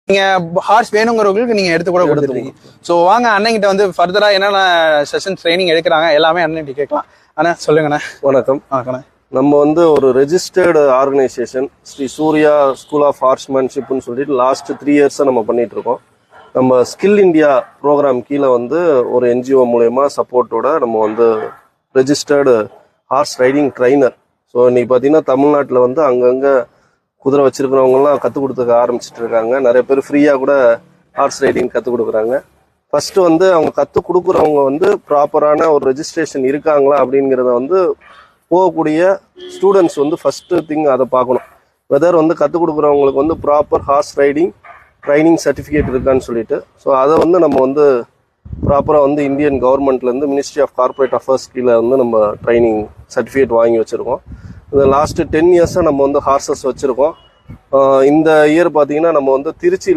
நீங்க ஹார்ஸ் வேணுங்கிறவங்களுக்கு நீங்க எடுத்து கூட கொடுத்துருக்கீங்க. ஸோ வாங்க அண்ணன்கிட்ட வந்து ஃபர்தரா என்னென்ன செஷன் ட்ரைனிங் எடுக்கிறாங்க எல்லாமே அண்ணன்கிட்ட கேட்கலாம். அண்ணா சொல்லுங்கண்ணா. வணக்கம். வணக்கண்ணா. நம்ம வந்து ஒரு registered organisation Sri Surya school of ஹார்ஸ்மேன்ஷிப்னு சொல்லிட்டு லாஸ்ட் 3 இயர்ஸாக நம்ம பண்ணிட்டு இருக்கோம். நம்ம ஸ்கில் இந்தியா ப்ரோக்ராம் கீழே வந்து ஒரு என்ஜிஓ மூலயமா சப்போர்ட்டோட நம்ம வந்து registered horse riding trainer. So இன்னைக்கு பார்த்தீங்கன்னா தமிழ்நாட்டில் வந்து அங்கங்கே குதிரை வச்சிருக்கிறவங்கலாம் கற்றுக் கொடுத்துக்க ஆரம்பிச்சிட்டு இருக்காங்க. நிறைய பேர் ஃப்ரீயாக கூட ஹார்ஸ் ரைடிங் கற்றுக் கொடுக்குறாங்க. ஃபர்ஸ்ட் வந்து அவங்க கற்றுக் கொடுக்குறவங்க வந்து ப்ராப்பரான ஒரு ரெஜிஸ்ட்ரேஷன் இருக்காங்களா அப்படிங்கிறத வந்து போகக்கூடிய ஸ்டூடெண்ட்ஸ் வந்து ஃபர்ஸ்ட் திங் அதை பார்க்கணும். வெதர் வந்து கற்றுக் கொடுக்குறவங்களுக்கு வந்து proper horse riding training certificate இருக்கான்னு சொல்லிட்டு. ஸோ அதை வந்து நம்ம வந்து ப்ராப்பராக வந்து இந்தியன் கவர்மெண்ட்லேருந்து மினிஸ்ட்ரி ஆஃப் கார்பரேட் அஃபேர்ஸ் கீழே வந்து நம்ம ட்ரைனிங் சர்டிஃபிகேட் வாங்கி வச்சுருக்கோம். இந்த லாஸ்ட்டு 10 இயர்ஸாக நம்ம வந்து ஹார்சஸ் வச்சுருக்கோம். இந்த இயர் பார்த்தீங்கன்னா நம்ம வந்து திருச்சி